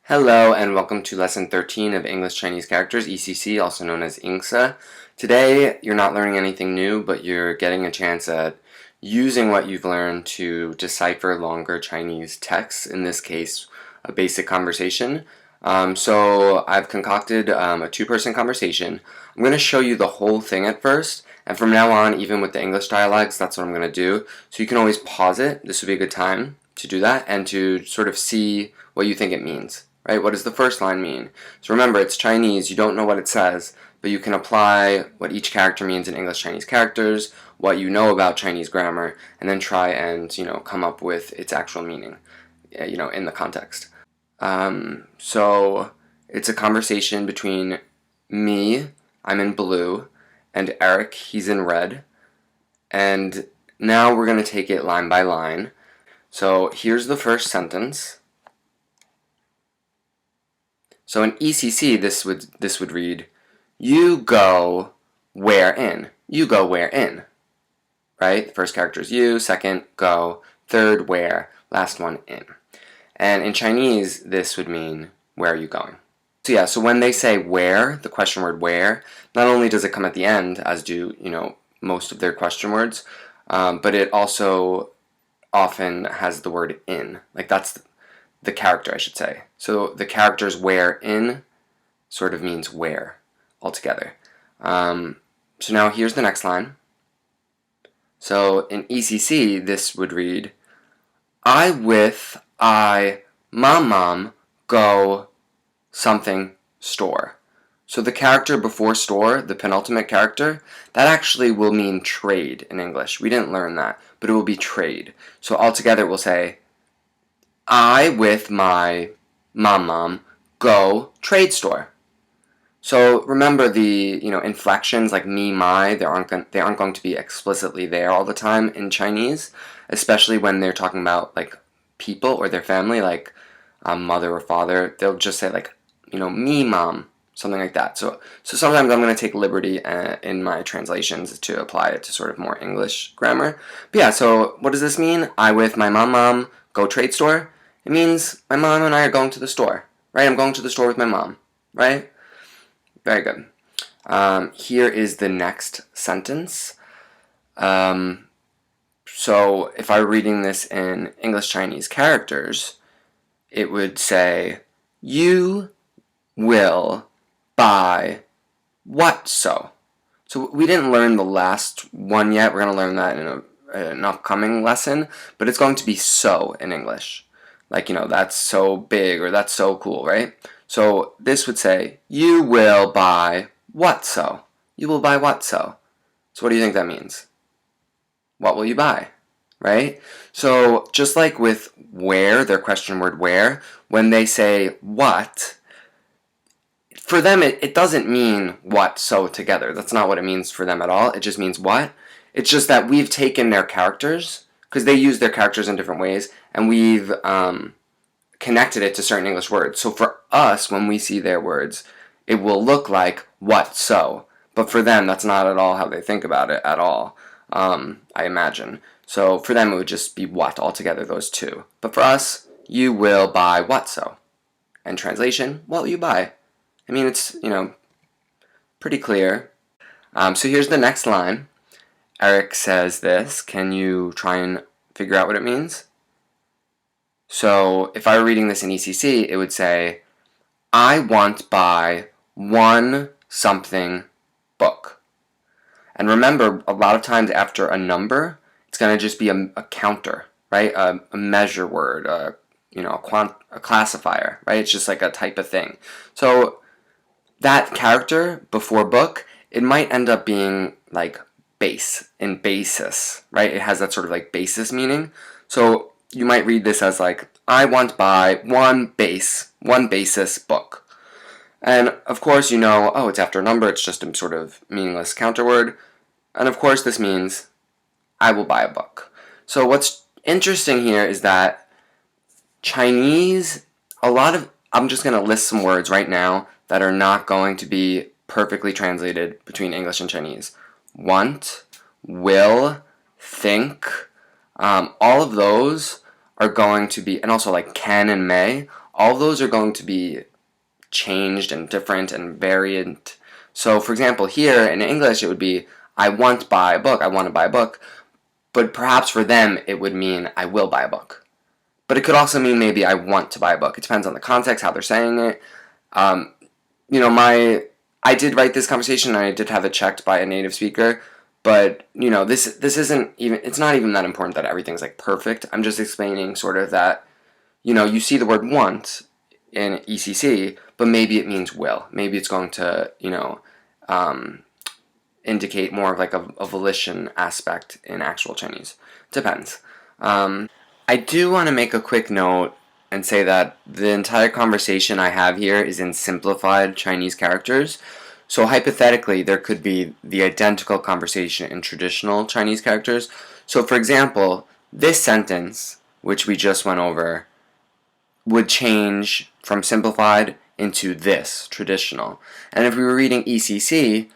Hello and welcome to Lesson 13 of English Chinese Characters, ECC, also known as INCSA. Today, you're not learning anything new, but you're getting a chance at using what you've learned to decipher longer Chinese texts, in this case, a basic conversation. So I've concocted a two-person conversation. I'm going to show you the whole thing at first, and from now on, even with the English dialects, that's what I'm going to do. So you can always pause it. This would be a good time to do that and to sort of see what you think it means. Right? What does the first line mean? So remember, it's Chinese, you don't know what it says, but you can apply what each character means in English Chinese characters, what you know about Chinese grammar, and then try and, come up with its actual meaning, in the context. So it's a conversation between me, I'm in blue, and Eric, he's in red. And now we're going to take it line by line. So here's the first sentence. So in ECC, this would read, you go where in. You go where in. Right? The first character is you, second, go, third, where, last one, in. And in Chinese, this would mean, where are you going? So yeah, so when they say where, the question word where, not only does it come at the end, as do, most of their question words, but it also often has the word in. Like that's the character, I should say. So the character's where in sort of means where altogether. So now here's the next line. So in ECC, this would read, mom go something store. So the character before store, the penultimate character, that actually will mean trade in English. We didn't learn that, but it will be trade. So altogether we'll say, I with my mom go trade store. So remember the inflections like me, my, they aren't going to be explicitly there all the time in Chinese, especially when they're talking about like people or their family, like mother or father. They'll just say like me, mom, something like that. So sometimes I'm going to take liberty in my translations to apply it to sort of more English grammar. But yeah, so what does this mean? I with my mom go trade store. It means my mom and I are going to the store, right? I'm going to the store with my mom, right? Very good. Here is the next sentence. So if I were reading this in English Chinese characters, it would say, you will buy what so? So we didn't learn the last one yet. We're going to learn that in an upcoming lesson, but it's going to be so in English. Like, that's so big or that's so cool, right? So this would say, you will buy what so? You will buy what so? So what do you think that means? What will you buy? Right? So just like with where, their question word where, when they say what, for them it doesn't mean what so together. That's not what it means for them at all. It just means what. It's just that we've taken their characters, because they use their characters in different ways, and we've connected it to certain English words. So for us, when we see their words, it will look like what so. But for them, that's not at all how they think about it at all, I imagine. So for them, it would just be what altogether, those two. But for us, you will buy what so. And translation, what will you buy? I mean, it's, pretty clear. So here's the next line. Eric says this. Can you try and figure out what it means? So if I were reading this in ECC, it would say, I want buy one something book. And remember, a lot of times after a number, it's going to just be a counter, right? A measure word, a classifier, right? It's just like a type of thing. So that character before book, it might end up being like base in basis, right? It has that sort of like basis meaning. So you might read this as like, I want buy one basis book. And of course, oh, it's after a number, it's just a sort of meaningless counter word. And of course, this means I will buy a book. So what's interesting here is that Chinese, I'm just going to list some words right now that are not going to be perfectly translated between English and Chinese. Want, will, think, all of those are going to be, and also like can and may, all of those are going to be changed and different and variant. So, for example, here in English, it would be, I want to buy a book, I want to buy a book. But perhaps for them, it would mean, I will buy a book. But it could also mean maybe I want to buy a book. It depends on the context, how they're saying it. I did write this conversation and I did have it checked by a native speaker, but this isn't even, it's not even that important that everything's like perfect. I'm just explaining sort of that, you see the word want in ECC, but maybe it means will. Maybe it's going to, indicate more of like a volition aspect in actual Chinese. Depends. I do want to make a quick note and say that the entire conversation I have here is in simplified Chinese characters. So hypothetically, there could be the identical conversation in traditional Chinese characters. So for example, this sentence, which we just went over, would change from simplified into this, traditional. And if we were reading ECC,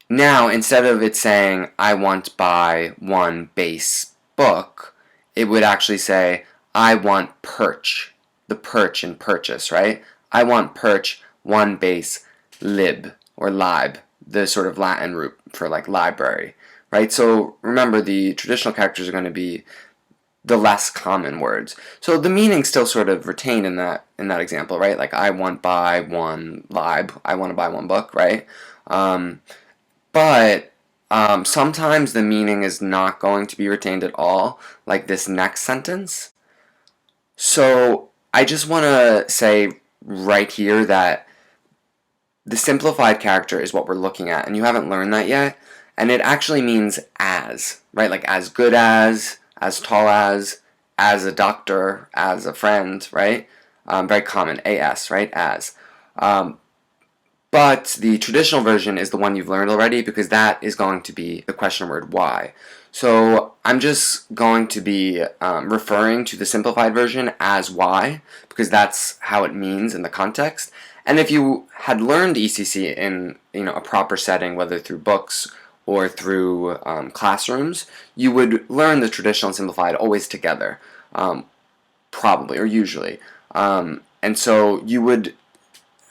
now instead of it saying, I want to buy one base book, it would actually say, I want perch, the perch in purchase, right? I want perch one base lib, or lib, the sort of Latin root for like library, right? So remember, the traditional characters are going to be the less common words. So the meaning's still sort of retained in that example, right? Like I want buy one lib, I want to buy one book, right? But sometimes the meaning is not going to be retained at all, like this next sentence. So I just want to say right here that the simplified character is what we're looking at, and you haven't learned that yet, and it actually means as, right? Like as good as tall as a doctor, as a friend, right? Very common, as, right? As. But the traditional version is the one you've learned already, because that is going to be the question word why. So I'm just going to be referring to the simplified version as why, because that's how it means in the context. And if you had learned ECC in a proper setting, whether through books or through classrooms, you would learn the traditional and simplified always together, probably or usually. And so you would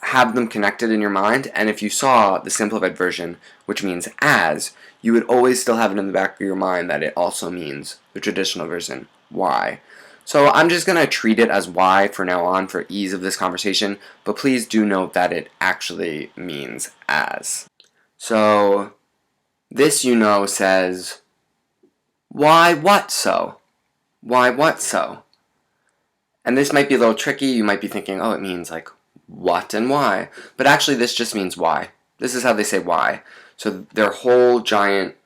have them connected in your mind, and if you saw the simplified version, which means as, you would always still have it in the back of your mind that it also means the traditional version, why. So I'm just going to treat it as why for now on for ease of this conversation, but please do note that it actually means as. So this says, why what so? Why what so? And this might be a little tricky. You might be thinking, oh, it means like what and why, but actually this just means why. This is how they say why. So their whole giant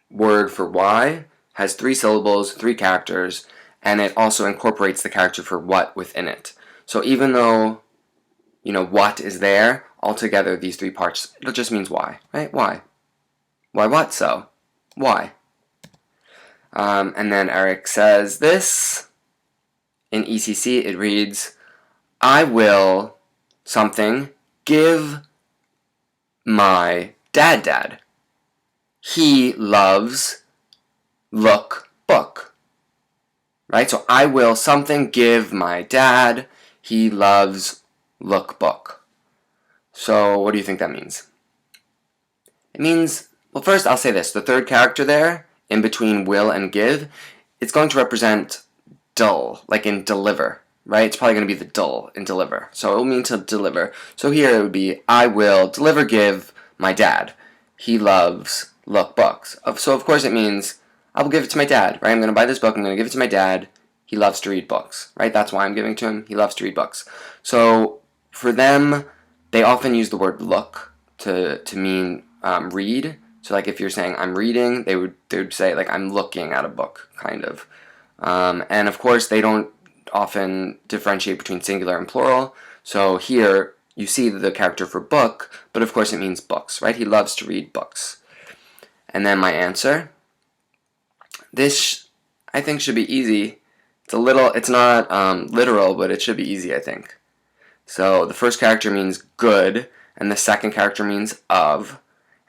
word for why has 3 syllables, 3 characters, and it also incorporates the character for what within it. So even though what is there, altogether these 3 parts, it just means why, right? Why what so? Why? And then Eric says this in ECC. It reads, I will something give my dad. He loves look book. Right? So I will something give my dad. He loves look book. So what do you think that means? It means, well, first I'll say this. The third character there, in between will and give, it's going to represent dull, like in deliver. Right? It's probably going to be the dull in deliver. So it will mean to deliver. So here it would be, I will deliver give my dad. He loves look books. So of course it means, I will give it to my dad. Right? I'm going to buy this book. I'm going to give it to my dad. He loves to read books. Right? That's why I'm giving it to him. He loves to read books. So for them, they often use the word look to mean read. So like if you're saying I'm reading, they would say like I'm looking at a book, kind of. And of course they don't often differentiate between singular and plural. So here you see the character for book, but of course it means books, right? He loves to read books. And then my answer. This I think should be easy. It's not literal, but it should be easy, I think. So the first character means good, and the second character means of.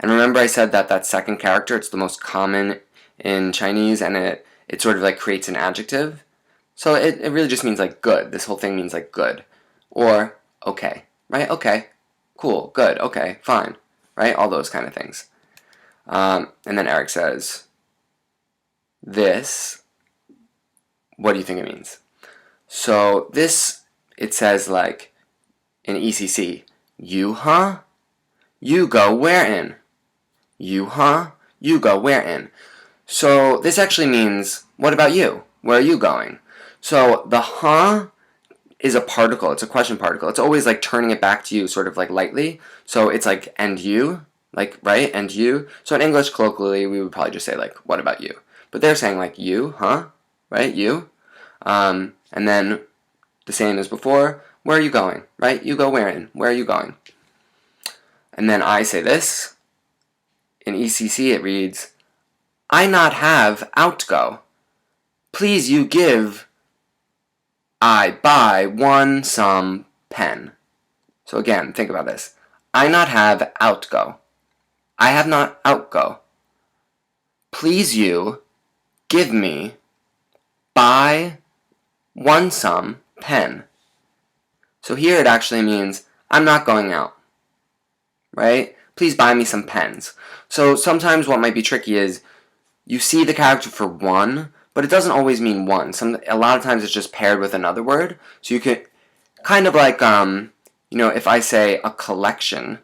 And remember I said that second character, it's the most common in Chinese, and it sort of like creates an adjective. So it really just means like good. This whole thing means like good. or okay, right? Okay, cool, good, okay, fine, right? All those kind of things. And then Eric says, this, what do you think it means? So this, it says like in ECC, you, huh? You go wherein? You, huh? You go wherein? So this actually means, what about you? Where are you going? So the huh is a particle. It's a question particle. It's always like turning it back to you sort of like lightly. So it's like, and you, like, right? And you. So in English colloquially, we would probably just say like, what about you? But they're saying like, you, huh? Right? You. And then the same as before, where are you going? Right? You go wherein? Where are you going? And then I say this. In ECC it reads, I not have outgo. Please you give I buy one some pen. So again, think about this. I not have outgo. I have not outgo. Please you give me buy one some pen. So here it actually means I'm not going out, right? Please buy me some pens. So sometimes what might be tricky is you see the character for one, but it doesn't always mean one. A lot of times it's just paired with another word. So you could kind of like, if I say a collection,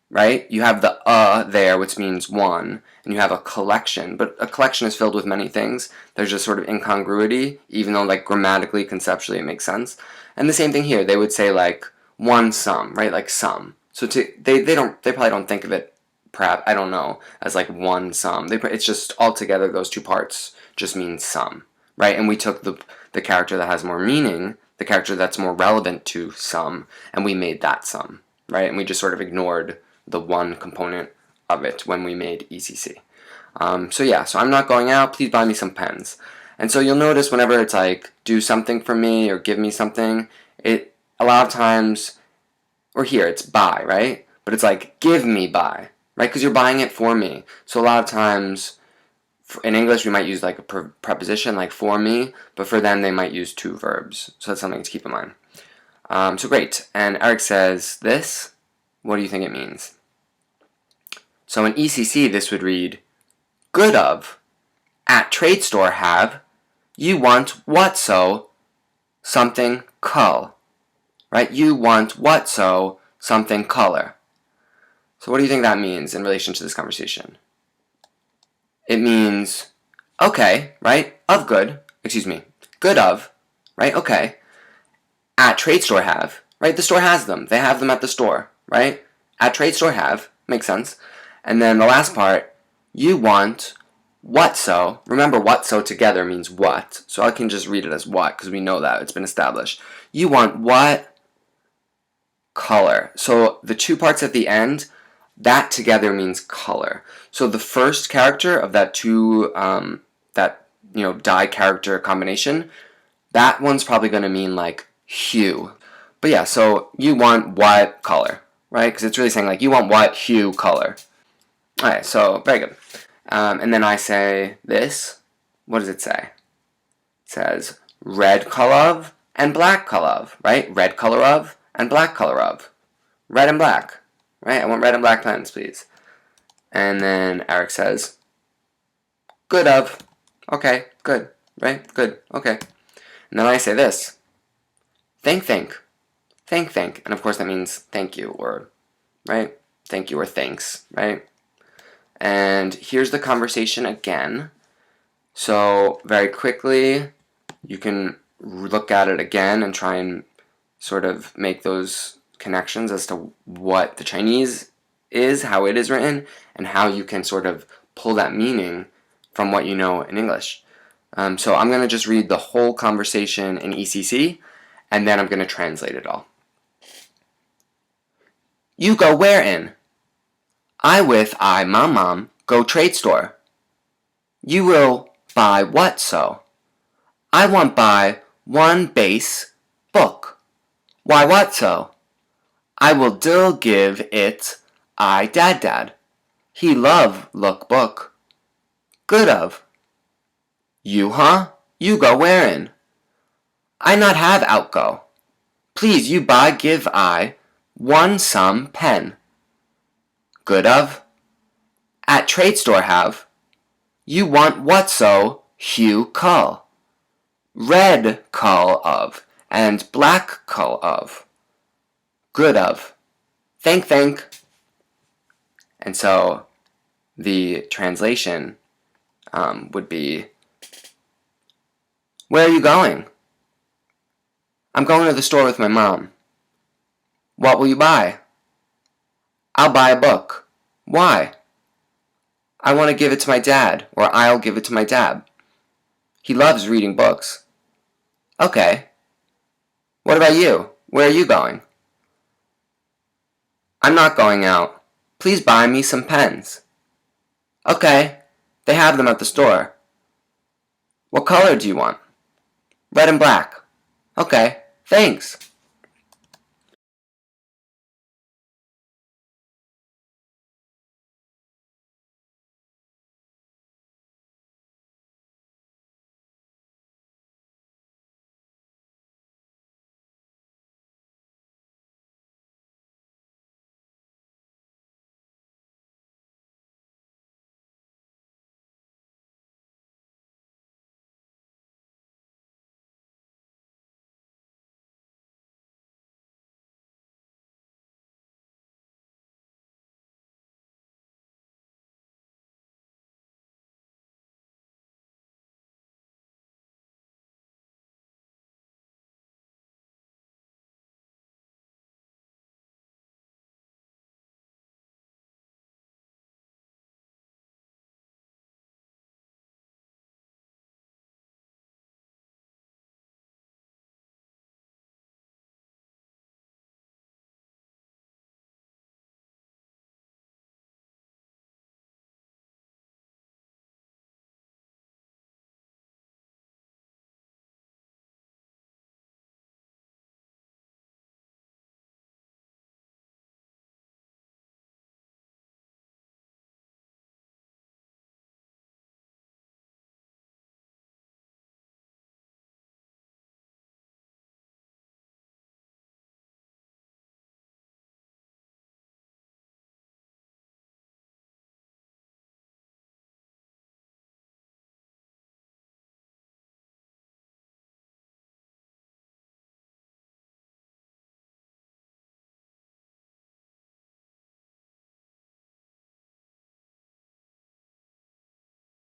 right? You have the there, which means one, and you have a collection. But a collection is filled with many things. There's just sort of incongruity, even though like grammatically, conceptually, it makes sense. And the same thing here. They would say like one sum, right? Like sum. So they probably don't think of it, perhaps, I don't know, as like one sum. It's just altogether those two parts just mean sum, right? And we took the character that has more meaning, the character that's more relevant to sum, and we made that sum, right? And we just sort of ignored the one component of it when we made ECC. So I'm not going out, please buy me some pens. And so you'll notice whenever it's like, do something for me or give me something, a lot of times, or here, it's buy, right? But it's like, give me buy, right? Because you're buying it for me. So a lot of times, in English, we might use like a preposition, like for me, but for them, they might use two verbs. So that's something to keep in mind. So great. And Eric says this. What do you think it means? So in ECC, this would read, good of, at trade store have, you want what so, something cull, right? You want what so, something color. So what do you think that means in relation to this conversation? It means, okay, right? Of good, good of, right? Okay. At trade store have, right? The store has them. They have them at the store, right? At trade store have, makes sense. And then the last part, you want what so. Remember, what so together means what. So I can just read it as what because we know that. It's been established. You want what color. So the two parts at the end, that together means color. So the first character of that die character combination, that one's probably going to mean like hue. But yeah, so you want what color, right? Because it's really saying like you want what hue color. Alright, so very good. And then I say this. What does it say? It says red color of and black color of, right? Red color of and black color of. Red and black, right? I want red and black pens, please. And then Eric says good of. Okay, good, right? Good, okay. And then I say this. Think. And of course that means thank you or, right? Thank you or thanks, right? And here's the conversation again. So very quickly, you can look at it again and try and sort of make those connections as to what the Chinese is, how it is written, and how you can sort of pull that meaning from what you know in English. So I'm going to just read the whole conversation in ECC, and then I'm going to translate it all. You go wherein? I with mom, go trade store. You will buy what so? I want buy one base book. Why what so? I will dill give it dad. He love look book. Good of. You huh? You go wherein? I not have outgo. Please you buy give I one some pen. Good of. At trade store have. You want what so hue cull. Red cull of and black cull of. Good of. Thank. And so the translation would be, where are you going? I'm going to the store with my mom. What will you buy? I'll buy a book. Why? I want to give it to my dad, or I'll give it to my dad. He loves reading books. Okay. What about you? Where are you going? I'm not going out. Please buy me some pens. Okay. They have them at the store. What color do you want? Red and black. Okay. Thanks.